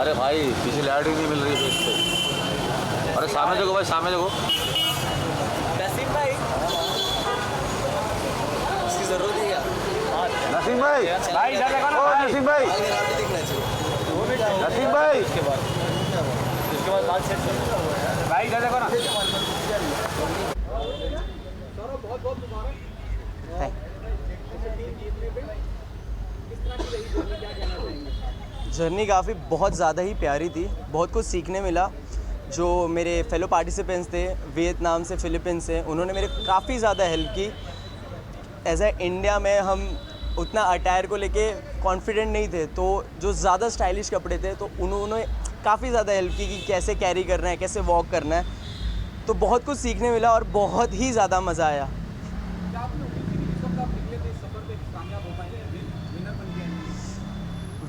अरे भाई किसी लाइट ही नहीं मिल रही फेस पे। अरे सामने देखो भाई, सामने देखो। नसीम भाई, इसकी जरूरत है क्या? नसीम भाई, भाई इधर देखो ना ओ भाई। नसीम भाई, दिखना चाहिए। नसीम भाई। उसके बाद बात सेट कर भाई, इधर देखो ना। जर्नी काफ़ी बहुत ज़्यादा ही प्यारी थी, बहुत कुछ सीखने मिला। जो मेरे फेलो पार्टिसिपेंट्स थे वियतनाम से, फ़िलीपींस से, उन्होंने मेरे काफ़ी ज़्यादा हेल्प की। एज ए इंडिया में हम उतना अटायर को लेके कॉन्फिडेंट नहीं थे, तो जो ज़्यादा स्टाइलिश कपड़े थे तो उन्होंने काफ़ी ज़्यादा हेल्प की कि कैसे कैरी करना है, कैसे वॉक करना है। तो बहुत कुछ सीखने मिला और बहुत ही ज़्यादा मज़ा आया।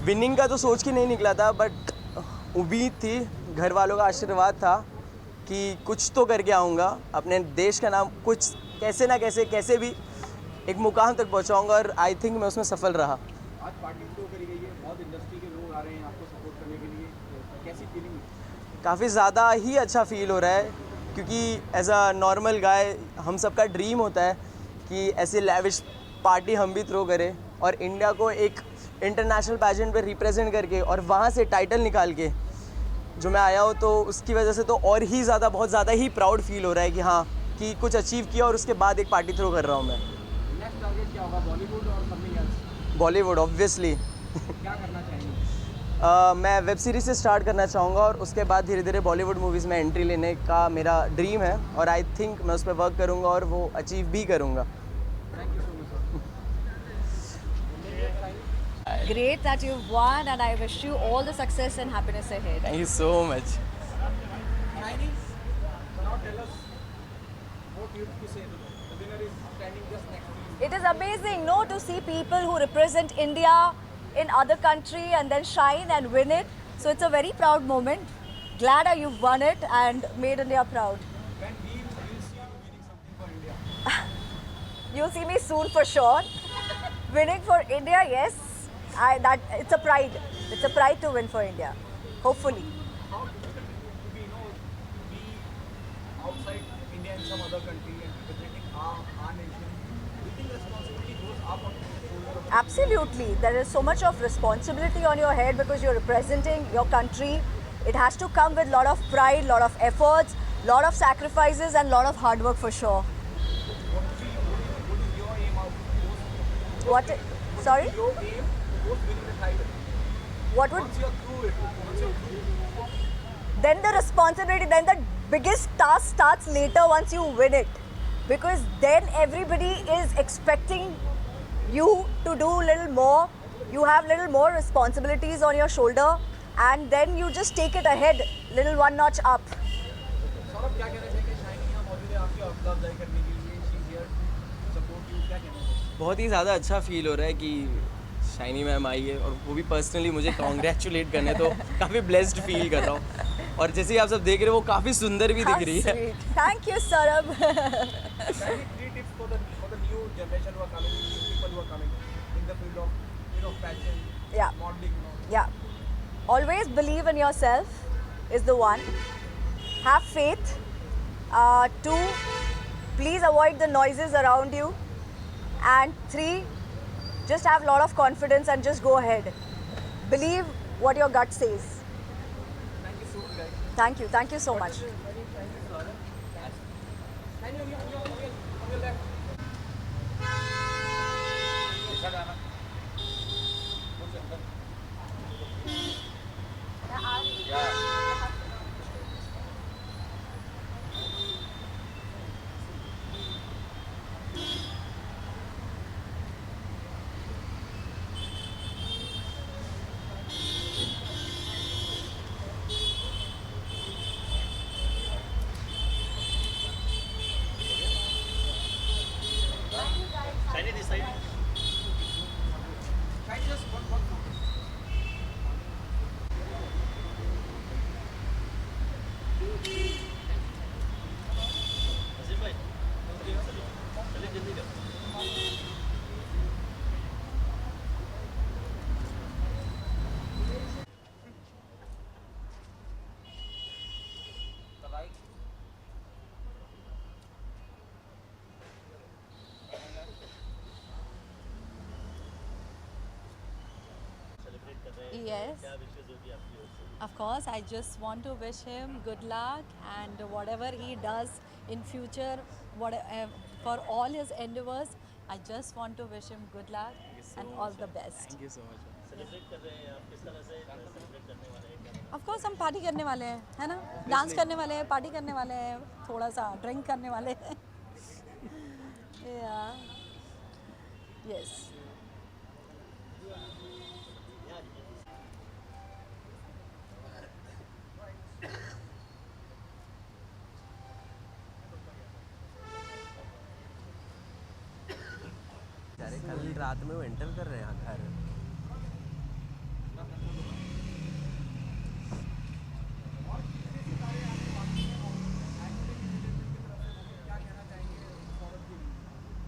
विनिंग का तो सोच के नहीं निकला था, बट उम्मीद थी, घर वालों का आशीर्वाद था कि कुछ तो करके आऊँगा, अपने देश का नाम कुछ कैसे ना कैसे भी एक मुकाम तक पहुँचाऊँगा, और आई थिंक मैं उसमें सफल रहा। आज पार्टी शुरू करी गई है, बहुत इंडस्ट्री के लोग आ रहे हैं आपको सपोर्ट करने के लिए, कैसी फीलिंग? काफ़ी ज़्यादा ही अच्छा फील हो रहा है, क्योंकि एज अ नॉर्मल गाय हम सबका ड्रीम होता है कि ऐसी लैविश पार्टी हम भी थ्रो करें और इंडिया को एक इंटरनेशनल पैजेंट पे रिप्रेजेंट करके और वहाँ से टाइटल निकाल के जो मैं आया हूँ, तो उसकी वजह से तो और ही ज़्यादा, बहुत ज़्यादा ही प्राउड फील हो रहा है कि हाँ, कि कुछ अचीव किया और उसके बाद एक पार्टी थ्रो कर रहा हूँ मैं। नेक्स्ट टारगेट क्या होगा, बॉलीवुड और समथिंग एल्स? बॉलीवुड ऑब्वियसली। क्या करना चाहेंगे? मैं वेब सीरीज़ से स्टार्ट करना चाहूँगा और उसके बाद धीरे धीरे बॉलीवुड मूवीज़ में एंट्री लेने का मेरा ड्रीम है, और आई थिंक मैं उस पर वर्क करूँगा और वो अचीव भी करूँगा। Thank you so much sir. Great that you've won, and I wish you all the success and happiness ahead. Thank you so much. Now tell us what you have to say. The winner is standing just next to you. It is amazing, no, to see people who represent India in other country and then shine and win it. So it's a very proud moment. Glad that you've won it and made India proud. When we will see you winning something for India. You'll see me soon for sure. Winning for India, yes. It's a pride. It's a pride to win for India. Hopefully. How difficult it would be, to be outside India in some other country and representing our nation? Do you think responsibility goes up on the shoulder of Absolutely. There is so much of responsibility on your head because you're representing your country. It has to come with a lot of pride, lot of efforts, lot of sacrifices and lot of hard work for sure. what is your aim out? What? Sorry? Your aim post winning the title. What would? Once you're through it, once you're through, Then the responsibility, then the biggest task starts later once you win it. Because then everybody is expecting you to do a little more. You have little more responsibilities on your shoulder, and then you just take it ahead, little one notch up. Saurabh क्या कहना चाहिए? Shiny यहाँ मौजूद है आपकी हौसला अफजाई करने के लिए, she is here to support you, क्या कहना चाहिए? बहुत ही ज़्यादा अच्छा फील हो रहा है कि शाइनी मैम आई है, और वो भी पर्सनली मुझे कॉन्ग्रेचुलेट करने, तो काफ़ी ब्लेस्ड फील कर रहा हूँ। और जैसे ही आप सब देख रहे हो, वो काफ़ी सुंदर भी दिख रही है। Thank you, Saurabh. Shaini, 3 tips for the new generation who are coming, new people who are coming in the field of fashion, Yeah. modeling. Yeah. Always believe in yourself is the one. Have faith. 2, please avoid the noises around you. And 3, just have a lot of confidence and just go ahead. Believe what your gut says. Thank you so much, guys. Thank you. Thank you so much. Shaini, on your left. Shaini, this side. कर रहे हैं Yes. क्या विशेष होगी आपकी ओर से? Of course, I just want to wish him good luck and whatever he does in future, for all his endeavors, I just want to wish him good luck and all the best. Thank you so much. Celebrate कर रहे हैं आप, किस तरह से celebrate करने वाले हैं? क्या Of course, हम पार्टी करने वाले हैं, है ना? डांस करने वाले हैं, पार्टी करने वाले हैं, थोड़ा सा ड्रिंक करने वाले हैं। Yeah. Yes. अरे कल रात में वो एंटर कर रहे हैं घर।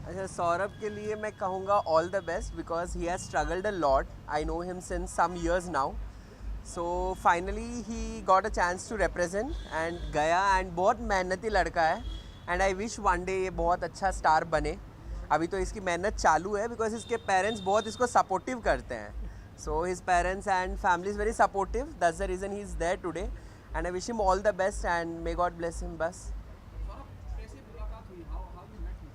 अच्छा, सौरभ के लिए मैं कहूँगा all the best because he has struggled a lot. I know him since some years now, so finally he got a chance to represent and गया, एंड बहुत मेहनती लड़का है and I wish one day ये बहुत अच्छा star बने। अभी तो इसकी मेहनत चालू है बिकॉज इसके पेरेंट्स बहुत इसको सपोर्टिव करते हैं, so his parents and family is very supportive, that's the reason he is there today and I wish him all the best and may God bless him. बस कैसे मुलाकात हुई? How you met him?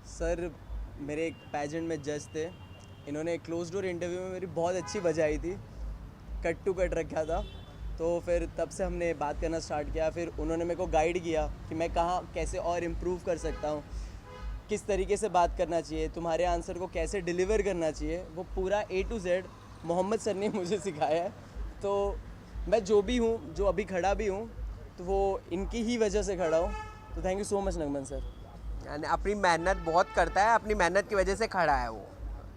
Sir, मेरे एक pageant में जज थे, इन्होंने क्लोज डोर इंटरव्यू में मेरी बहुत अच्छी बजाई थी, कट टू कट रखा था, तो फिर तब से हमने बात करना स्टार्ट किया। फिर उन्होंने मेरे को गाइड किया कि मैं कहाँ कैसे और इम्प्रूव कर सकता हूँ, किस तरीके से बात करना चाहिए, तुम्हारे आंसर को कैसे डिलीवर करना चाहिए, वो पूरा A to Z Mohammad sir ने मुझे सिखाया है। तो मैं जो भी हूँ, जो अभी खड़ा भी हूँ, तो वो इनकी ही वजह से खड़ा हूँ। तो thank you so much Nagman sir. And अपनी मेहनत बहुत करता है, अपनी मेहनत की वजह से खड़ा है वो।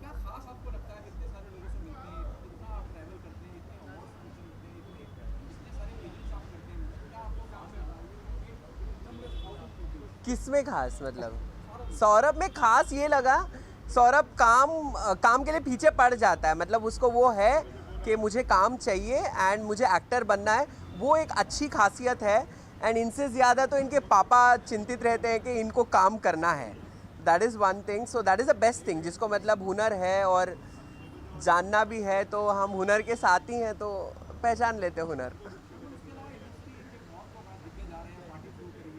क्या खास आपको लगता है इतने सारे लोगों से मिलते हैं, इतना आप ट्रैवल करते हैं, इतने अवार्ड्स मिलते हैं, इतने सारे पेजेंट्स आप करते हैं, क्या आपको खास लगता है? किस में खास मतलब? सौरभ में खास ये लगा, सौरभ काम के लिए पीछे पड़ जाता है, मतलब उसको वो है कि मुझे काम चाहिए एंड मुझे एक्टर बनना है, वो एक अच्छी खासियत है। एंड इनसे ज़्यादा तो इनके पापा चिंतित रहते हैं कि इनको काम करना है, that is one thing, so that is the best thing. जिसको मतलब हुनर है और जानना भी है, तो हम हुनर के साथ ही हैं, तो पहचान लेते हैं हुनर।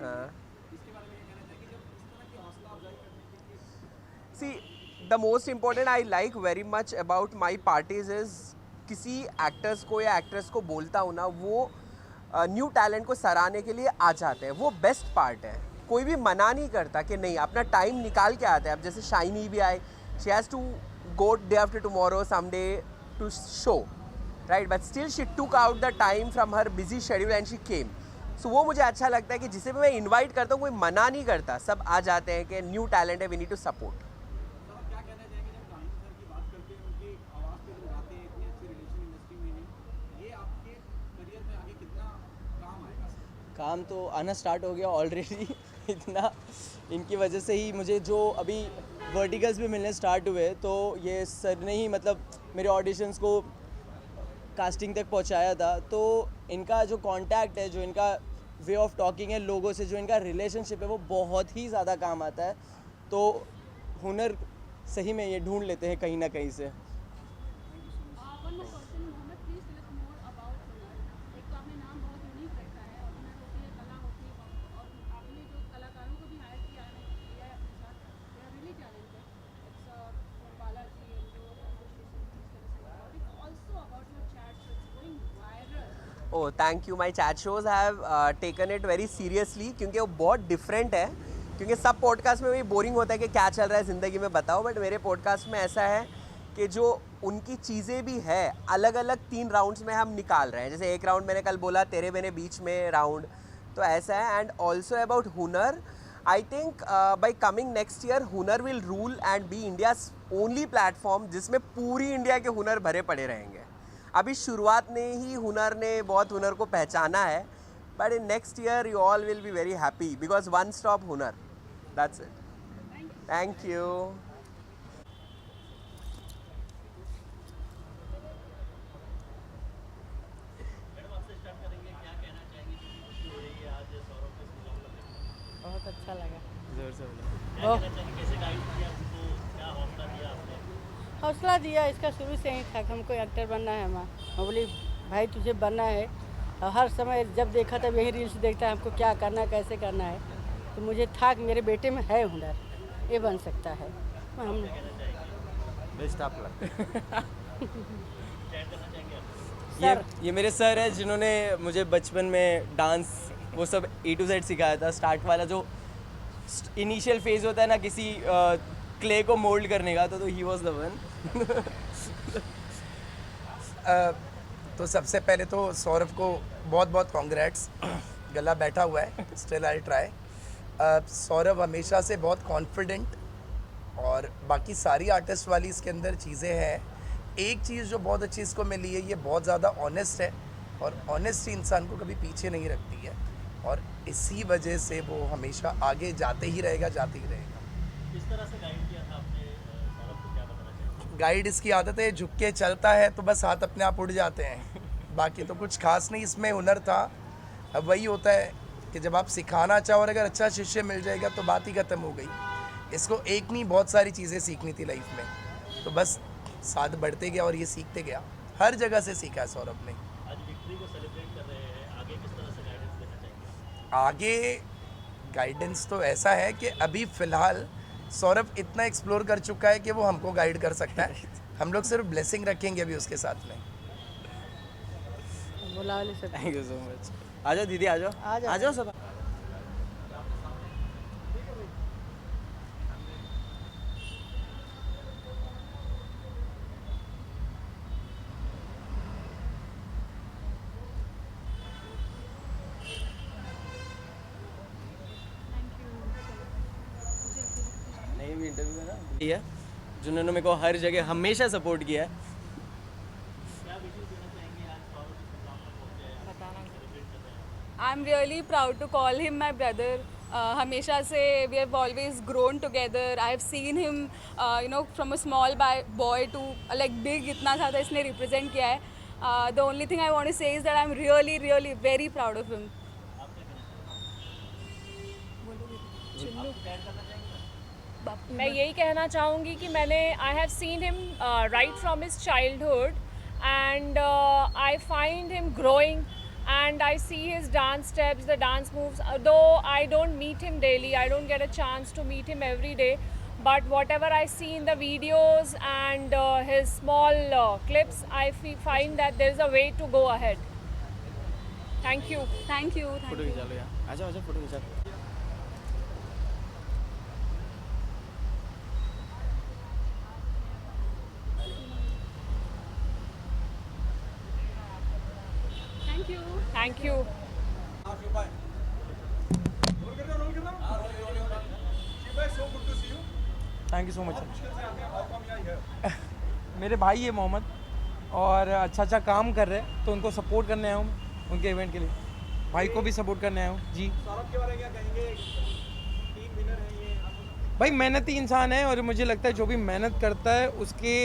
हाँ। See, the most important I like very much about my parties is किसी एक्टर्स को या एक्ट्रेस को बोलता हूँ ना, वो न्यू टैलेंट को सराहने के लिए आ जाते हैं, वो बेस्ट पार्ट है। कोई भी मना नहीं करता कि नहीं, अपना टाइम निकाल के आते हैं। अब जैसे शाइनी भी आए, she has to go day after tomorrow someday to show, right, but still she took out the time from her busy schedule and she came. So वो मुझे अच्छा लगता है कि जिसे भी मैं इन्वाइट करता हूँ कोई मना नहीं करता, सब आ जाते हैं कि न्यू टैलेंट है, वी नीड टू सपोर्ट। क्या कहना चाहेंगे जब रानी सर की बात करते हैं, उनकी आवाज़ पे जो गाते हैं, इतनी अच्छी रिलेशन इंडस्ट्री में है, ये आपके करियर में आगे कितना काम आएगा सर? काम तो आना स्टार्ट हो गया ऑलरेडी इतना इनकी वजह से ही मुझे जो अभी वर्टिकल्स भी मिलने स्टार्ट हुए, तो ये सर ने ही मतलब मेरे ऑडिशंस को कास्टिंग तक पहुंचाया था। तो इनका जो कांटेक्ट है, जो इनका वे ऑफ टॉकिंग है लोगों से, जो इनका रिलेशनशिप है, वो बहुत ही ज़्यादा काम आता है। तो हुनर सही में ये ढूंढ लेते हैं कहीं ना कहीं से। One more question, Mohammed, please tell us more about हुनर। एक तो आपने नाम बहुत यूनिक रखा है, और हुनर होती है, कला होती है, और आपने जो कलाकारों को भी हायर किया है अपने साथ, they are really talented. It's Balaji and Joe and it's also about your chat show, it's going viral. Oh thank you, my chat shows have taken it very seriously, क्योंकि वो बहुत डिफरेंट है। क्योंकि सब पॉडकास्ट में वही boring होता है कि क्या चल रहा है ज़िंदगी में बताओ, बट मेरे पॉडकास्ट में ऐसा है कि जो उनकी चीज़ें भी है अलग अलग 3 राउंड्स में हम निकाल रहे हैं। जैसे एक राउंड मैंने कल बोला तेरे मैंने बीच में राउंड, तो ऐसा है। And also about Hunar, I think by coming next year Hunar will rule and be India's only platform जिसमें पूरी इंडिया के हुनर भरे पड़े रहेंगे। अभी शुरुआत ने ही हुनर ने बहुत हुनर को पहचाना है, but in next year you all will be very happy because one stop Hunar, that's it. Thank you. Madam आपसे स्टार्ट करेंगे, क्या कहना चाहेंगे कि हो रही है आज सौरभ के स्कूल में? बहुत अच्छा लगा। जोर से बोलो। क्या कहना चाहेंगे, कैसे गाइड किया आपको, क्या हौसला दिया आपने? हौसला दिया, इसका शुरू से ही था कि हमको एक्टर बनना है। मैं बोली भाई तुझे बनना है, और हर समय जब देखा तब यही रील्स देखता है हमको क्या करना है कैसे करना है। तो मुझे था कि मेरे बेटे में है हुनर, ये बन सकता है। हम बेस्ट ऑफ लक। ये मेरे सर हैं जिन्होंने मुझे बचपन में डांस वो सब A to Z सिखाया था। स्टार्ट वाला जो इनिशियल फेज होता है ना किसी क्ले को मोल्ड करने का, तो ही वाज द वन। तो सबसे पहले तो सौरभ को बहुत बहुत कॉन्ग्रेट्स। गला बैठा हुआ है, स्टिल आई ट्राई। सौरभ हमेशा से बहुत कॉन्फिडेंट, और बाकी सारी आर्टिस्ट वाली इसके अंदर चीज़ें हैं। एक चीज़ जो बहुत अच्छी इसको मिली है, ये बहुत ज़्यादा ऑनेस्ट है, और ऑनेस्टी इंसान को कभी पीछे नहीं रखती है, और इसी वजह से वो हमेशा आगे जाते ही रहेगा। किस तरह से गाइड किया था आपने सौरभ को, क्या बताना चाहिए? गाइड इसकी आदत है, झुक के चलता है तो बस हाथ अपने आप उड़ जाते हैं। बाकी तो कुछ खास नहीं इसमें हुनर था। अब वही होता है कि जब आप सिखाना चाहो और अगर अच्छा शिष्य मिल जाएगा तो बात ही ख़त्म हो गई। इसको एक नहीं बहुत सारी चीज़ें सीखनी थी लाइफ में, तो बस साथ बढ़ते गया और ये सीखते गया। हर जगह से सीखा है सौरभ ने। आज विक्ट्री को सेलिब्रेट कर रहे हैं, आगे किस तरह से गाइडेंस देना चाहिए? आगे गाइडेंस तो ऐसा है कि अभी फ़िलहाल सौरभ इतना एक्सप्लोर कर चुका है कि वो हमको गाइड कर सकता है। हम लोग सिर्फ ब्लेसिंग रखेंगे अभी उसके साथ में। बुला ले सकते। Thank you so much. आ जाओ दीदी, आ जाओ, आ जाओ सब। नहीं भी इंटरव्यू है ना, है जिन्होंने मेरे को हर जगह हमेशा सपोर्ट किया है। I'm really proud to call him my brother. हमेशा से we have always grown together. I have seen him, from a small boy to like big. इतना ज़्यादा इसने represent किया है. The only thing I want to say is that I'm really, really very proud of him. मैं यही कहना चाहूँगी कि मैंने I have seen him right from his childhood, and I find him growing. And I see his dance steps, the dance moves. Though I don't meet him daily, I don't get a chance to meet him every day. But whatever I see in the videos and his small clips, I find that there is a way to go ahead. Thank you. Thank you. Photo खिंचा लो यार, आ जाओ photo खिंचा लो। Thank you. Thank you. Thank you so much. मेरे भाई है मोहम्मद, और अच्छा काम कर रहे हैं, तो उनको सपोर्ट करने आया हूँ उनके इवेंट के लिए। भाई को भी सपोर्ट करने आया हूँ जी। सौरभ के बारे में क्या कहेंगे? टीम विनर है ये। भाई मेहनती इंसान है, और मुझे लगता है जो भी मेहनत करता है उसके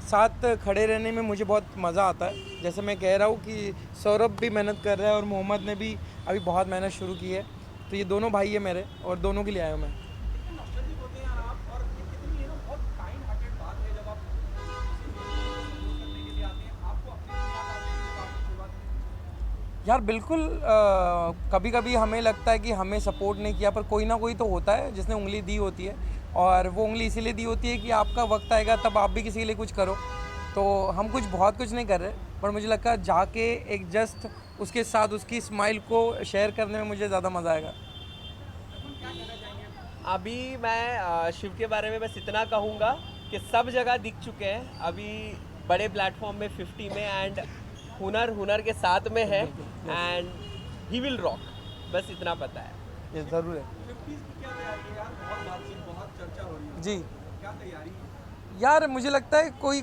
साथ खड़े रहने में मुझे बहुत मज़ा आता है। जैसे मैं कह रहा हूँ कि सौरभ भी मेहनत कर रहा है और मोहम्मद ने भी अभी बहुत मेहनत शुरू की है, तो ये दोनों भाई है मेरे, और दोनों के लिए आया हूँ मैं। यार बिल्कुल, कभी कभी हमें लगता है कि हमें सपोर्ट नहीं किया, पर कोई ना कोई तो होता है जिसने उंगली दी होती है, और वो उंगली इसीलिए दी होती है कि आपका वक्त आएगा तब आप भी किसी के लिए कुछ करो। तो हम बहुत कुछ नहीं कर रहे, पर मुझे लगता है जाके एक जस्ट उसके साथ उसकी स्माइल को शेयर करने में मुझे ज़्यादा मज़ा आएगा। अभी मैं शिव के बारे में बस इतना कहूँगा कि सब जगह दिख चुके हैं, अभी बड़े प्लेटफॉर्म में 50 में, एंड हुनर के साथ में है, एंड ही विल रॉक। बस इतना पता है। ये ज़रूर है जी। यार मुझे लगता है कोई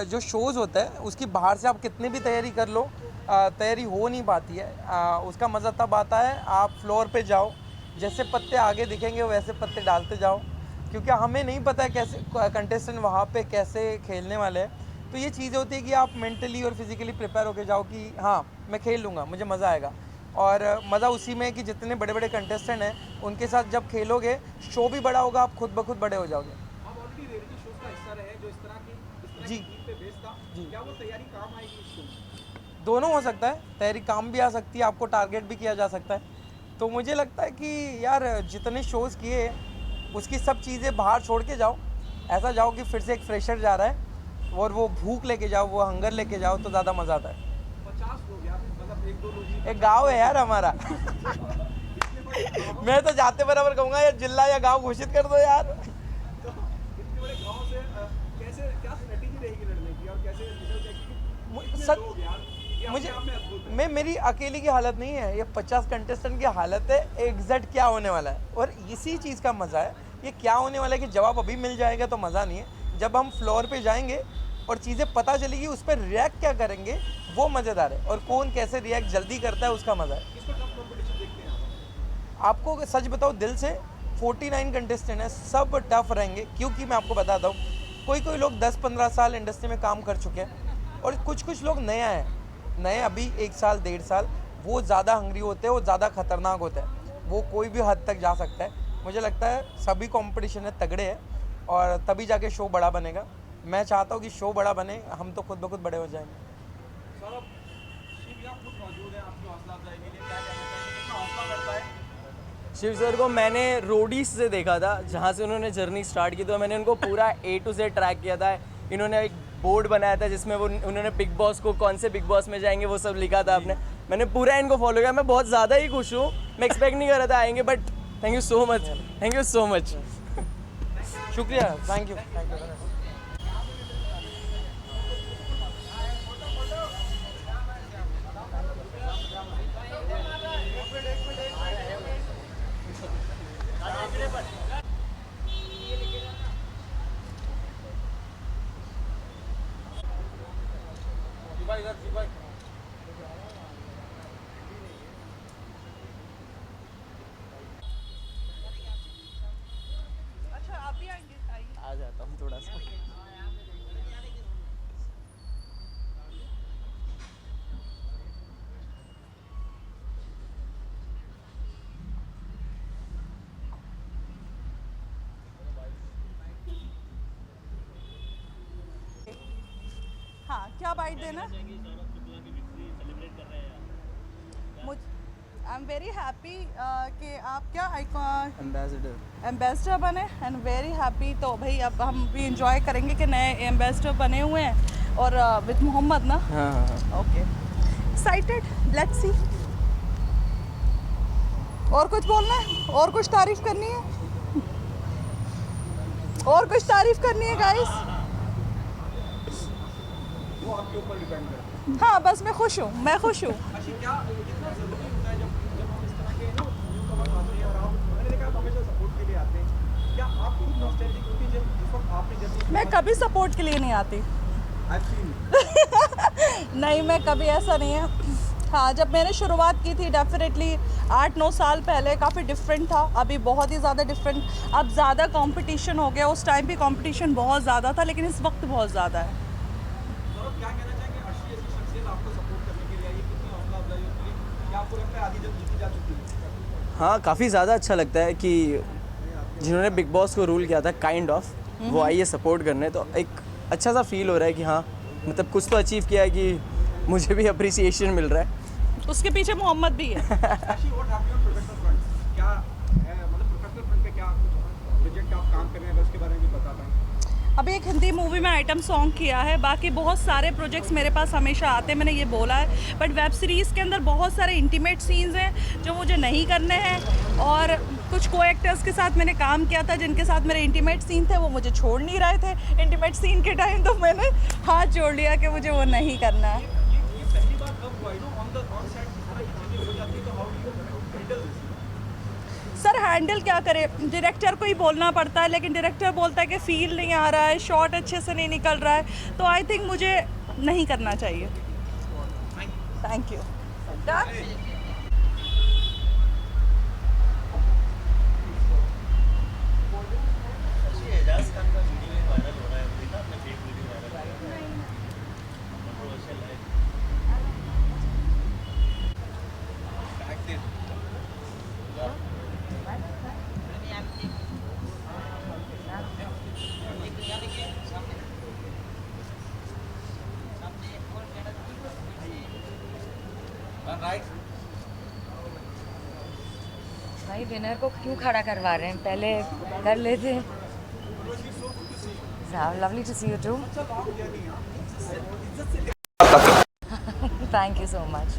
जो शोज़ होता है उसकी बाहर से आप कितने भी तैयारी कर लो, तैयारी हो नहीं पाती है। उसका मज़ा तब आता है आप फ्लोर पे जाओ, जैसे पत्ते आगे दिखेंगे वैसे पत्ते डालते जाओ, क्योंकि हमें नहीं पता है कैसे कंटेस्टेंट वहाँ पे कैसे खेलने वाले हैं। तो ये चीज़ होती है कि आप मेंटली और फिज़िकली प्रिपेयर होके जाओ कि हाँ मैं खेल लूँगा, मुझे मज़ा आएगा। और मज़ा उसी में है कि जितने बड़े बड़े कंटेस्टेंट हैं उनके साथ जब खेलोगे शो भी बड़ा होगा, आप खुद ब खुद बड़े हो जाओगे। जी पे बेस था, जी। क्या वो तैयारी काम आएगी इस शो में? दोनों हो सकता है, तैयारी काम भी आ सकती है, आपको टारगेट भी किया जा सकता है। तो मुझे लगता है कि यार जितने शोज़ किए उसकी सब चीज़ें बाहर छोड़ के जाओ, ऐसा जाओ कि फिर से एक फ्रेशर जा रहा है और वो भूख लेके जाओ, वो हंगर लेके जाओ, तो ज़्यादा मज़ा आता है। 50 लोग यार, मतलब 1-2 लोग ही। एक गांव है यार हमारा। मैं तो जाते बराबर कहूँगा यार जिला या गांव घोषित कर दो यार। तो इतने बड़े गाँव से कैसे, क्या स्ट्रेटेजी रहेगी लड़ने की और कैसे निकल जाएगी? इतने सच लोग यार, ये मुझे अपने आप में अद्भुत है। मैं मेरी अकेली की हालत नहीं है, ये 50 कंटेस्टेंट की हालत है। एग्जैक्ट क्या होने वाला है और इसी चीज़ का मज़ा है। ये क्या होने वाला है कि जवाब अभी मिल जाएगा तो मज़ा नहीं है, जब हम फ्लोर पे जाएंगे और चीज़ें पता चलेगी उस पर रिएक्ट क्या करेंगे वो मज़ेदार है, और कौन कैसे रिएक्ट जल्दी करता है उसका मज़ा है। इसको टफ कंपटीशन देखते हैं आप। आपको सच बताओ दिल से, 49 कंटेस्टेंट हैं, सब टफ रहेंगे। क्योंकि मैं आपको बताता हूँ, कोई लोग 10-15 साल इंडस्ट्री में काम कर चुके हैं और कुछ लोग नया हैं, नए अभी 1 साल 1.5 साल, वो ज़्यादा हंग्री होते हैं, वो ज़्यादा खतरनाक होता है, वो कोई भी हद तक जा सकता है। मुझे लगता है सभी कंपटीशन है तगड़े हैं और तभी जाके शो बड़ा बनेगा। मैं चाहता हूँ कि शो बड़ा बने, हम तो खुद ब खुद बड़े हो जाएंगे। सौरभ, शिव यहाँ खुद मौजूद है आपकी हौसला अफजाई के लिए, क्या कहना चाहेंगे, कितना हौसला बढ़ता है? शिव सर को मैंने रोडीज से देखा था, जहाँ से उन्होंने जर्नी स्टार्ट की, तो मैंने उनको पूरा A to Z ट्रैक किया था। इन्होंने एक बोर्ड बनाया था जिसमें वो उन्होंने बिग बॉस को कौन से बिग बॉस में जाएंगे वो सब लिखा था आपने। मैंने पूरा इनको फॉलो किया। मैं बहुत ज़्यादा ही खुश हूँ, मैं एक्सपेक्ट नहीं कर रहा था आएंगे, but thank you so much, thank you so much. शुक्रिया, थैंक यू। अच्छा आप भी आएंगे? आइए। आ जाता हूँ थोड़ा सा। हाँ क्या बाइट देना? मुझ आई एम वेरी हैप्पी कि आप क्या एम्बेसडर बने एंड वेरी हैप्पी। तो भाई अब हम भी इंजॉय करेंगे कि नए एम्बेसडर बने हुए हैं और विद मोहम्मद ना। हाँ। Okay excited, let's see. और कुछ बोलना है? और कुछ तारीफ करनी है? और कुछ तारीफ करनी है गाइस? वो आपके ऊपर डिपेंड करता है। हाँ बस मैं खुश हूँ, मैं खुश हूँ। अच्छा, क्या कितना ज़रूरी होता है जब हम इस तरह के न्यूकमर्स आते हैं और आप, मैंने देखा आप हमेशा सपोर्ट के लिए आते हैं, क्या आप खुद नॉस्टैल्जिक होती है जब जिस वक्त आपने जब मैं कभी सपोर्ट के लिए नहीं आती। I've seen नहीं, मैं कभी ऐसा नहीं है। हाँ जब मैंने शुरुआत की थी डेफिनेटली 8-9 साल पहले काफ़ी डिफरेंट था, अभी बहुत ही ज़्यादा डिफरेंट। अब ज़्यादा कंपटीशन हो गया, उस टाइम भी कंपटीशन बहुत ज़्यादा था लेकिन इस वक्त बहुत ज़्यादा है। सौरभ, क्या कहना चाहेंगे अर्शी ऐसी शख्सियत आपको सपोर्ट करने के लिए आई है, कितनी हौसला अफजाई होती है? क्या आपको लगता है आधी जब जीती जा चुकी है? हाँ, काफ़ी ज़्यादा अच्छा लगता है कि जिन्होंने बिग बॉस को रूल किया था काइंड ऑफ, वो आई है सपोर्ट करने, तो एक अच्छा सा फील हो रहा है कि हाँ मतलब कुछ तो अचीव किया है, कि मुझे भी अप्रिसिएशन मिल रहा है। उसके पीछे मोहम्मद भी है। Arshi, what happen on professional front? क्या है, मतलब प्रोफेशनल फ्रंट पे क्या कुछ प्रोजेक्ट आप काम कर रहे हैं, अगर उसके बारे में भी बता पाएँ? अभी एक हिंदी मूवी में आइटम सॉन्ग किया है, बाकी बहुत सारे प्रोजेक्ट्स मेरे पास हमेशा आते हैं, मैंने ये बोला है। बट वेब सीरीज़ के अंदर बहुत सारे इंटीमेट सीन्स हैं जो मुझे नहीं करने हैं, और कुछ को एक्टर्स के साथ मैंने काम किया था जिनके साथ मेरे इंटीमेट सीन थे, वो मुझे छोड़ नहीं रहे थे इंटीमेट सीन के टाइम, तो मैंने हाथ जोड़ लिया कि मुझे वो नहीं करना है। ये पहली बार कब हुआ, ऑन सेट इस तरह की चीज़ें हो जाती है, तो how do you handle this? Sir handle क्या करे, डायरेक्टर को ही बोलना पड़ता है, लेकिन डायरेक्टर बोलता है कि फील नहीं आ रहा है, शॉट अच्छे से नहीं निकल रहा है, तो आई थिंक मुझे नहीं करना चाहिए। Thank you. एजाज खान का वीडियो वायरल हो रहा है, देखा आपने? फेक वीडियो वायरल हो रहा है, कंट्रोवर्शियल है। भाई विनर को क्यों खड़ा करवा रहे हैं, पहले कर लेते। Lovely to see you too. Thank you so much.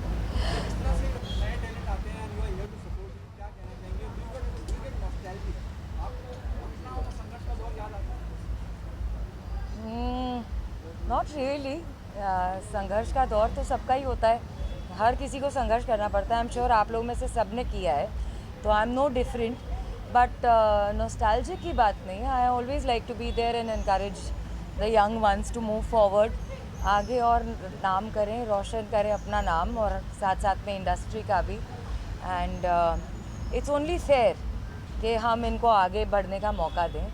Not really. संघर्ष का दौर तो सबका ही होता है, हर किसी को संघर्ष करना पड़ता है। आई एम श्योर आप लोग में से सब ने किया है, तो I am no different. But nostalgic की बात नहीं है। I always like to be there and encourage the young ones to move forward, आगे और नाम करें, रोशन करें अपना नाम और साथ साथ में इंडस्ट्री का भी। एंड इट्स ओनली फेयर कि हम इनको आगे बढ़ने का मौका दें।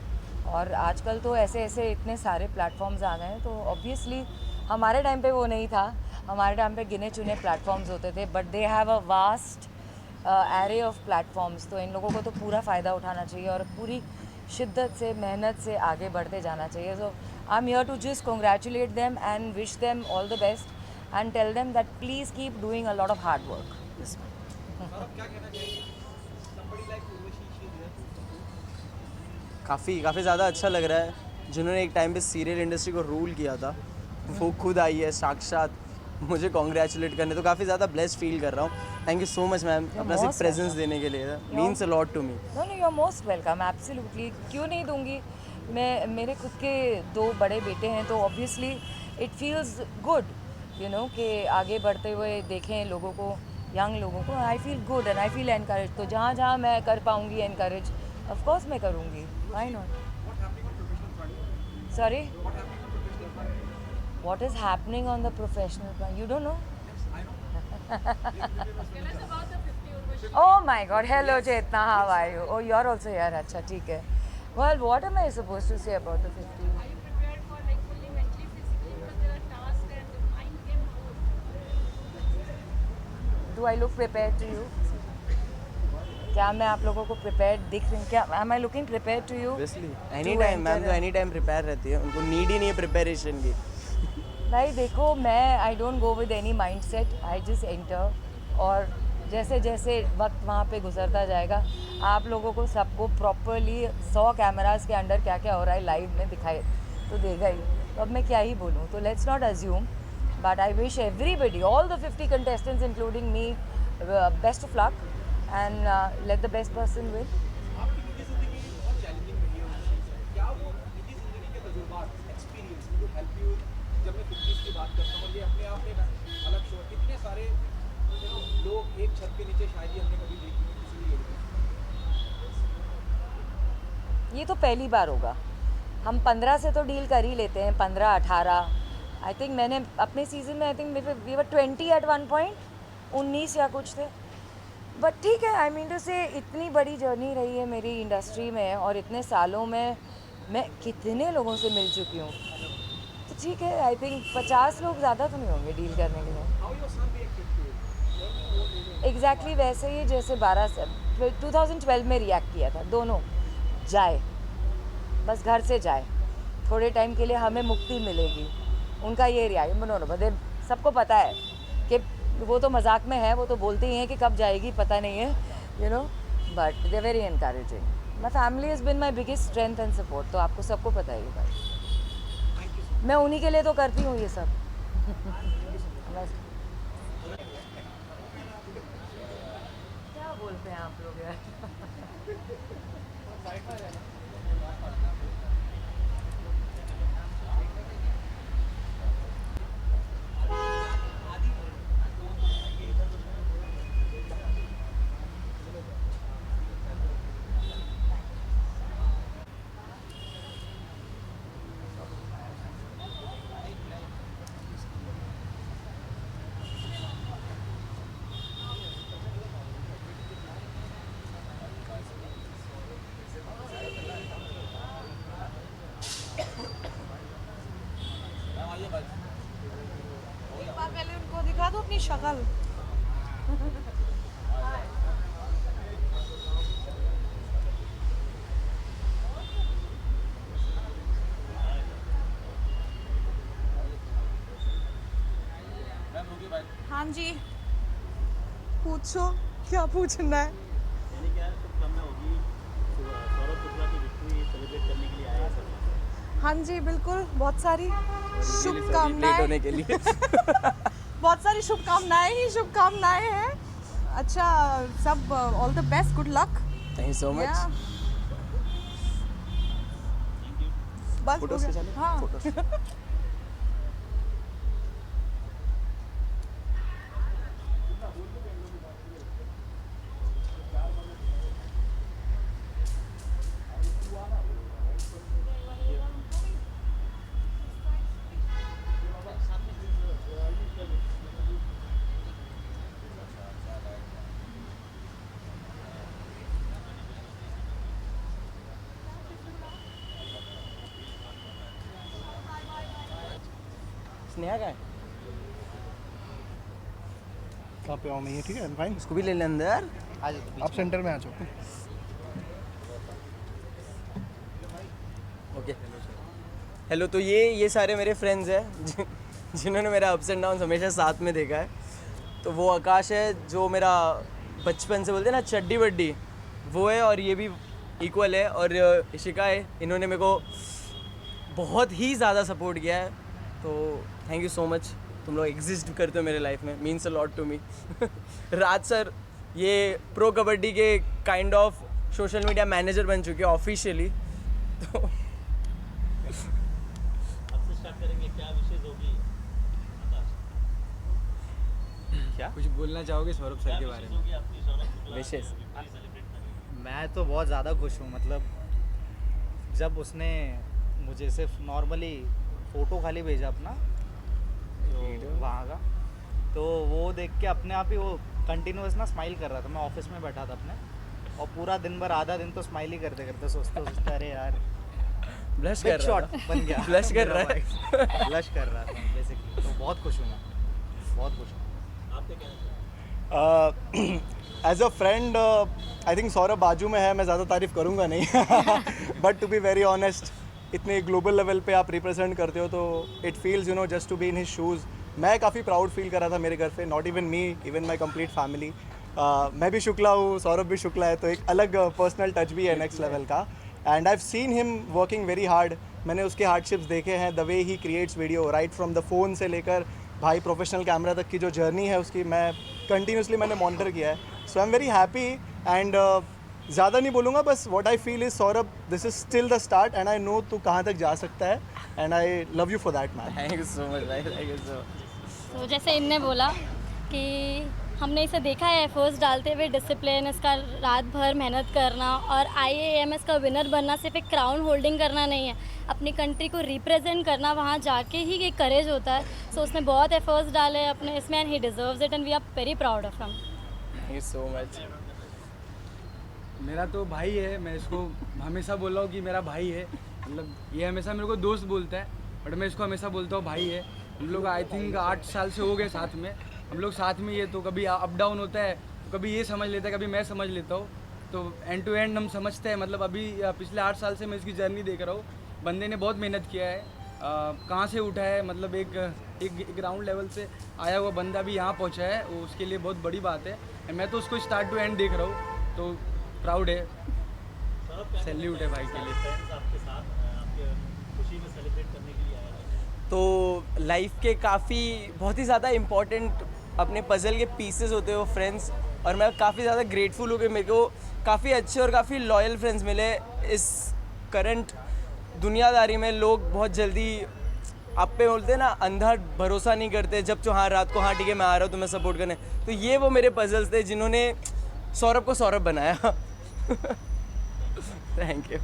और आजकल तो ऐसे ऐसे इतने सारे प्लेटफॉर्म्स आ गए हैं, तो ऑब्वियसली हमारे टाइम पे वो नहीं था। हमारे टाइम पे गिने चुने प्लेटफॉर्म्स होते थे, but they have a vast array of platforms. तो इन लोगों को तो पूरा फ़ायदा उठाना चाहिए और पूरी शिद्दत से, मेहनत से आगे बढ़ते जाना चाहिए। So I am here to just congratulate them and wish them all the best and tell them that please keep doing a lot of hard work. काफ़ी ज़्यादा अच्छा लग रहा है। जिन्होंने एक टाइम पे सीरियल इंडस्ट्री को रूल किया था, वो खुद आई है साक्षात मुझे कॉन्ग्रेचुलेट करने, तो काफ़ी ज़्यादा ब्लेस्ड फील कर रहा हूँ। Thank you so much ma'am, अपना सिर्फ प्रेजेंस देने के लिए। Means a lot to me. No you are most welcome, absolutely. क्यों नहीं दूंगी मैं। मेरे खुद के 2 बड़े बेटे हैं, तो obviously it feels good you know कि आगे बढ़ते हुए देखें लोगों को, यंग लोगों को। I feel good and I feel encourage. तो जहाँ जहाँ मैं कर पाऊँगी एनकरेज, ऑफ कोर्स मैं करूँगी। Why not. Sorry, what is happening on the professional front? You don't know? Oh my God! Hello Chetna, how are you? Oh, you're also here. अच्छा ठीक है. Well, what am I supposed to say about the 50? Are you prepared for like fully mentally, physically, because there are tasks and the mind game more? Do I look prepared to you? क्या मैं आप लोगों को prepared दिख रही हूँ? क्या am I looking prepared to you? Obviously, anytime ma'am तो anytime प्रिपेयर रहती है, उनको नीड ही नहीं है प्रिपरेशन की। भाई देखो, मैं I don't go with any mind set, I just enter. और जैसे जैसे वक्त वहाँ पे गुजरता जाएगा, आप लोगों को सबको प्रॉपरली 100 कैमरास के अंडर क्या क्या हो रहा है लाइव में दिखाई तो देगा ही। तो अब मैं क्या ही बोलूँ। तो let's not assume, but I wish everybody, all the 50 contestants including me, best of luck and let the best person win. आपकी निजी जिंदगी बहुत चैलेंजिंग रही है, क्या वो निजी जिंदगी के तजुर्बात, एक्सपीरियंस विल हेल्प यू? जब मैं 50 की बात करता हूँ, ये अपने आप में एक अलग शो, इतने सारे लोग एक छत के नीचे शायद ही हमने कभी देखी नहीं किसी भी एरिया। ये तो पहली बार होगा। हम 15 से तो डील कर ही लेते हैं, 15, 18। आई थिंक मैंने अपने सीज़न में I think we were 20 eight one point, 19 या कुछ थे। बट ठीक है, आई मीन टू से इतनी बड़ी जर्नी रही है मेरी इंडस्ट्री में और इतने सालों में मैं कितने लोगों से मिल चुकी हूँ। तो ठीक है, आई थिंक 50 लोग ज़्यादा तो नहीं होंगे डील करने के लिए। एग्जैक्टली वैसे ही जैसे 2012 में रिएक्ट किया था। दोनों जाए, बस घर से जाए, थोड़े टाइम के लिए हमें मुक्ति मिलेगी। उनका ये रिएक्ट बदे सबको पता है कि वो तो मजाक में है, वो तो बोलते ही हैं कि कब जाएगी पता नहीं है, you know, but they very encouraging. My family has been my biggest strength and support. तो आपको सबको पता है ये बात। मैं उन्हीं के लिए तो करती हूँ ये सब। बस क्या बोलते हैं आप लोग यार। एक बार पहले उनको दिखा दो अपनी शक्ल। हाँ जी। पूछो क्या पूछना है। यानी क्या शुभकामना होगी सौरभ शुक्ला की विक्ट्री सेलिब्रेट करने के लिए आए हैं सब। हाँ जी बिल्कुल, बहुत सारी लेट शुभकामनाएं होने के लिए बहुत सारी शुभकामनाएं हैं। अच्छा, सब all the best, good luck. Thank you so much. बस हो फोटोज के गया। चले हाँ फोटोज स्नेहा का है, कहाँ पे आओ? मैं ये ठीक है, फाइन। उसको भी ले ले अंदर। आप सेंटर में आ जाओ। Okay hello. तो ये सारे मेरे फ्रेंड्स हैं जिन्होंने मेरा अप्स एंड डाउन हमेशा साथ में देखा है। तो वो आकाश है जो मेरा बचपन से बोलते हैं ना चड्डी बड्डी, वो है, और ये भी इक्वल है। और इशिका है, इन्होंने मेरे को बहुत ही ज़्यादा सपोर्ट किया है। तो थैंक यू सो मच, तुम लोग एग्जिस्ट करते हो मेरे लाइफ में, means a lot to me. Raj sir ये प्रो कबड्डी के kind of social media manager बन चुके हैं ऑफिशियली। तो अब से स्टार्ट करेंगे, क्या विशेष होगी आकाश? क्या कुछ बोलना चाहोगे सौरभ सर के बारे में? होगी आपकी सौरभ शुक्ला विशेष? सेलिब्रेट करेंगे। मैं तो बहुत ज़्यादा खुश हूँ। मतलब जब उसने मुझे सिर्फ नॉर्मली फ़ोटो खाली भेजा अपना तो वहाँ का, तो वो देख के अपने आप ही वो कंटिन्यूस ना स्माइल कर रहा था। मैं ऑफिस में बैठा था अपने, और पूरा दिन भर आधा दिन तो स्माइल ही करते करते सोचते अरे यार ब्लश बिग कर रहा शॉट था। बन गया। ब्लश कर रहा है। ब्लश कर रहा था बेसिकली। तो बहुत खुश हूँ मैं, बहुत खुश हूँ। आपके क्या as a friend I think Saurabh बाजू में है, मैं ज़्यादा तारीफ करूँगा नहीं। But to be very honest, इतने ग्लोबल लेवल पे आप रिप्रेजेंट करते हो तो it feels you know just to be in his shoes. मैं काफ़ी प्राउड फील कर रहा था मेरे घर पे, not even me, even my complete family. मैं भी शुक्ला हूँ, सौरभ भी शुक्ला है, तो एक अलग पर्सनल टच भी है नेक्स्ट लेवल का। And I have seen him working very hard. मैंने उसके हार्डशिप्स देखे हैं, the way he creates video, right from the phone से लेकर भाई प्रोफेशनल कैमरा तक की जो जर्नी है उसकी मैं कंटिन्यूसली मैंने मॉनिटर किया है। So I am very happy and ज़्यादा नहीं बोलूँगा, बस what I feel is Saurabh this is still the start and I know तू कहाँ तक जा सकता है and I love you for that man. Thank you so much भाई, थैंक यू सो मच। तो जैसे इनने बोला कि हमने इसे देखा है एफर्ट्स डालते हुए, डिसिप्लिन, इसका रात भर मेहनत करना, और IAMS का विनर बनना सिर्फ एक क्राउन होल्डिंग करना नहीं है, अपनी कंट्री को रिप्रेजेंट करना, वहाँ जाके ही एक करेज होता है। सो उसने बहुत एफर्ट्स डाले अपने इसमें and he deserves it and we are very proud of him. Thank you so much. मेरा तो भाई है, मैं इसको हमेशा बोल रहा हूँ कि मेरा भाई है। मतलब ये हमेशा मेरे को दोस्त बोलता है, बट मैं इसको हमेशा बोलता हूँ भाई है। हम लोग आई थिंक 8 साल से हो गए साथ में, हम लोग साथ में ही है। तो कभी अप डाउन होता है, तो कभी ये समझ लेता है, कभी मैं समझ लेता हूँ। तो एंड टू एंड हम समझते हैं। मतलब अभी पिछले 8 साल से मैं इसकी जर्नी देख रहा हूँ। बंदे ने बहुत मेहनत किया है, कहाँ से उठा है, मतलब एक ग्राउंड लेवल से आया हुआ बंदा भी यहाँ पहुँचा है, वो उसके लिए बहुत बड़ी बात है। मैं तो उसको स्टार्ट टू एंड देख रहा हूँ, तो प्राउड है, सैल्यूट है भाई के लिए। फ्रेंड्स आपके साथ आपके खुशी में सेलिब्रेट करने के लिए आए हैं। तो लाइफ के काफ़ी बहुत ही ज़्यादा इम्पॉर्टेंट अपने पजल के पीसेस होते हो फ्रेंड्स, और मैं काफ़ी ज़्यादा ग्रेटफुल हूँ कि मेरे को काफ़ी अच्छे और काफ़ी लॉयल फ्रेंड्स मिले। इस करंट दुनियादारी में लोग बहुत जल्दी आप पे बोलते हैं ना, अंधा भरोसा नहीं करते। जब तो हाँ रात को हाँ ठीक है मैं आ रहा हूँ तुम्हें सपोर्ट करने, तो ये वो मेरे पजल्स थे जिन्होंने सौरभ को सौरभ बनाया। Thank you.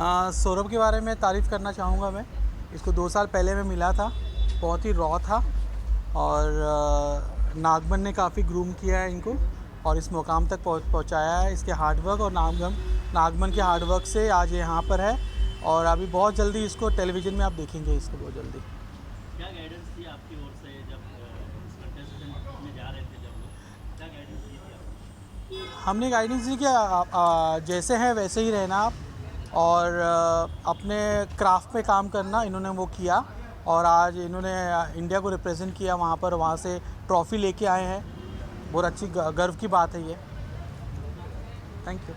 सौरभ के बारे में तारीफ़ करना चाहूँगा मैं। इसको 2 साल पहले मैं मिला था, बहुत ही रॉ था और नागमन ने काफ़ी ग्रूम किया है इनको और इस मुकाम तक पहुँचाया है। इसके हार्डवर्क और नागमन के हार्डवर्क से आज यहाँ पर है और अभी बहुत जल्दी इसको टेलीविज़न में आप देखेंगे इसको बहुत जल्दी। क्या गाइडेंस थी आपकी ओर से जब इस कंटेस्टेंट में जा रहे थे, जब लोग क्या गाइडेंस दी थी आपको? हमने गाइडेंस दी कि जैसे हैं वैसे ही रहना आप और अपने क्राफ्ट पे काम करना। इन्होंने वो किया और आज इन्होंने इंडिया को रिप्रेजेंट किया वहाँ पर, वहाँ से ट्रॉफ़ी लेके आए हैं। बहुत अच्छी गर्व की बात है ये। Thank you.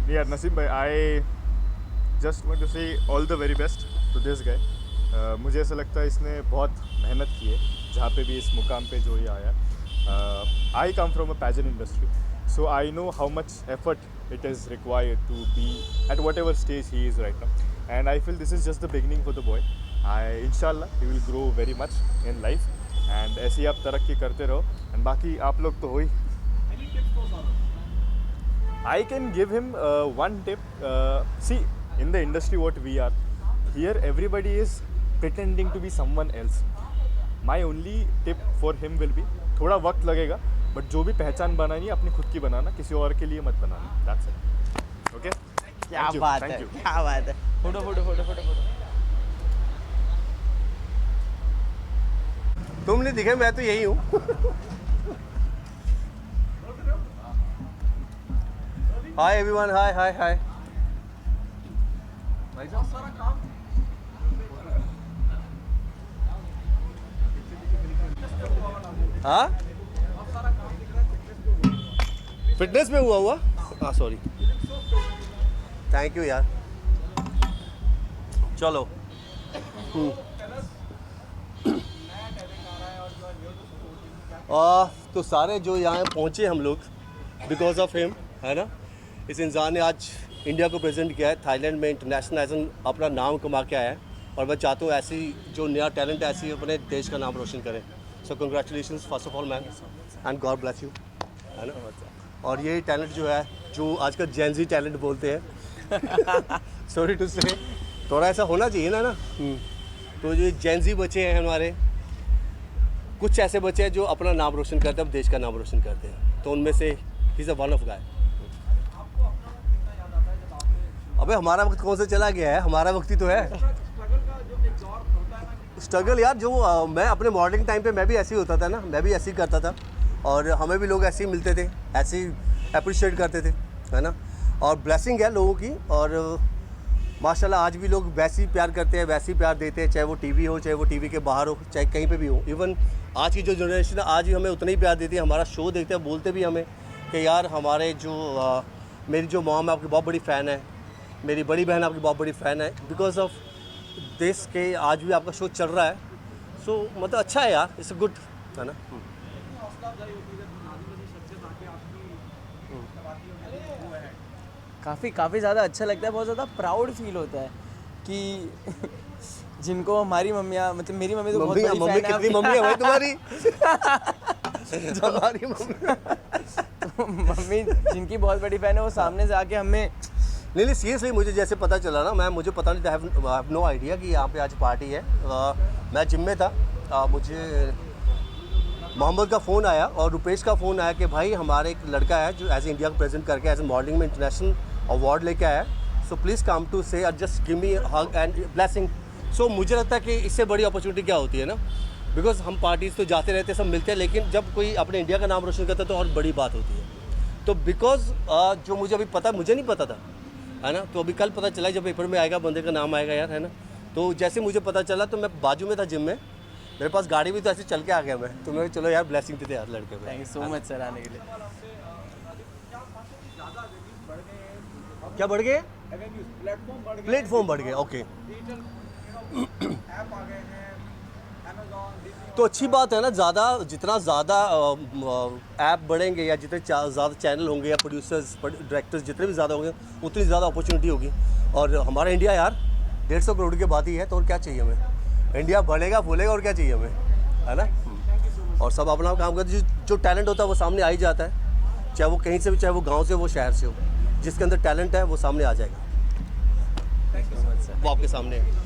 Yeah, Naseem bhai, I just want to say all the very best to this guy. मुझे ऐसा लगता है इसने बहुत मेहनत की है जहाँ पे भी इस मुकाम पे जो ये आया। I come from a pageant industry, so I know how much effort it is required to be at whatever stage he is right now. And I feel this is just the beginning for the boy. Inshallah he will grow very much in life and ऐसे ही आप तरक्की करते रहो। and बाकी आप लोग तो हो ही। I can give him one tip. See, in the industry what we are, here everybody is pretending to be someone else. My only tip for him will be, थोड़ा वक्त लगेगा, but जो भी पहचान बनानी है अपनी खुद की बनाना, किसी और के लिए मत बनाना। That's it. Okay? क्या बात है, क्या बात है। फोटो। तुम नहीं दिखे, मैं तो यही हूँ। हाय एवरीवन, हाय। हाँ, फिटनेस में हुआ हाँ सॉरी, थैंक यू यार। चलो तो सारे जो यहाँ पहुँचे हम लोग बिकॉज ऑफ हिम, है ना। इस इंसान ने आज इंडिया को प्रेजेंट किया है, थाईलैंड में इंटरनेशनल एज अपना नाम कमा के आया है और मैं चाहता हूँ ऐसी जो नया टैलेंट है ऐसी अपने देश का नाम रोशन करें। सो congratulations first of all man and God bless you, है ना। और ये टैलेंट जो है, जो आजकल जेनजी टैलेंट बोलते हैं सॉरी टू से, थोड़ा ऐसा होना चाहिए ना। तो जो जेनजी बच्चे हैं हमारे, कुछ ऐसे बच्चे हैं जो अपना नाम रोशन करते हैं, देश का नाम रोशन करते हैं, तो उनमें से he is a one of guy. अबे हमारा वक्त कौन सा चला गया है, हमारा वक्त ही तो है। स्ट्रगल यार, जो मैं अपने मॉडलिंग टाइम पे मैं भी ऐसे ही होता था ना, मैं भी ऐसे ही करता था और हमें भी लोग ऐसे ही मिलते थे, ऐसे ही अप्रिशिएट करते थे, है ना। और ब्लेसिंग है लोगों की और माशाल्लाह आज भी लोग वैसे ही प्यार करते हैं, वैसे ही प्यार देते हैं, चाहे वो टीवी हो, चाहे वो टीवी के बाहर हो, चाहे कहीं पे भी हो। इवन आज की जो जनरेशन है आज भी हमें उतना ही प्यार देती है, हमारा शो देखते हैं, बोलते भी हमें कि यार हमारे जो मेरी जो मॉम है आपकी बहुत बड़ी फ़ैन है, मेरी बड़ी बहन आपकी बहुत बड़ी फ़ैन है, बिकॉज ऑफ देश के आज भी आपका शो चल रहा है। सो मतलब अच्छा है यार, इट्स गुड, है ना। काफ़ी ज़्यादा अच्छा लगता है, बहुत ज़्यादा प्राउड फील होता है कि जिनको हमारी मम्मियाँ, मतलब मेरी मम्मी तो बहुत बड़ी फैन है। कितनी मम्मी है भाई तुम्हारी? हमारी मम्मी जिनकी बहुत बड़ी फैन है वो सामने से आके हमें नहीं सीरियसली मुझे जैसे पता चला ना, मुझे पता नहीं था, आई हैव नो आइडिया कि यहाँ पे आज पार्टी है। मैं जिम में था, मुझे मोहम्मद का फ़ोन आया और रुपेश का फ़ोन आया कि भाई हमारे एक लड़का है जो एज इंडिया को प्रेजेंट करके एज ए मॉडलिंग में इंटरनेशनल अवार्ड लेके आया, so please come to say just give me hug and blessing. So मुझे लगता है कि इससे बड़ी अपॉर्चुनिटी क्या होती है ना, बिकॉज हम पार्टीज़ तो जाते रहते, सब मिलते हैं, लेकिन जब कोई अपने इंडिया का नाम रोशन करता है तो और बड़ी बात होती है। तो बिकॉज जो मुझे अभी पता, मुझे नहीं पता था, है ना, तो अभी कल पता चला जब पेपर में आएगा बंदे का नाम आएगा यार, है ना। तो जैसे मुझे पता चला तो मैं बाजू में था जिम में, मेरे पास गाड़ी भी तो ऐसे चल के आ गया मैं, तो मैं चलो यार ब्लेसिंग देते यार लड़के को। Thank you so much sir आने के लिए। क्या बढ़ गए? प्लेटफॉर्म बढ़ गए, ओके। तो अच्छी बात है ना, जितना ज़्यादा ऐप बढ़ेंगे या जितने ज़्यादा चैनल होंगे या प्रोड्यूसर्स डायरेक्टर्स जितने भी ज़्यादा होंगे उतनी ज़्यादा अपॉर्चुनिटी होगी। और हमारा इंडिया यार 150 करोड़ की बात ही है, तो और क्या चाहिए हमें। इंडिया बढ़ेगा फूलेगा और क्या चाहिए हमें, है ना। और सब अपना काम करते, जो टैलेंट होता है वो सामने आ ही जाता है। चाहे वो कहीं से भी, चाहे वो गांव से, वो शहर से हो, जिसके अंदर टैलेंट है वो सामने आ जाएगा। वो आपके सामने है।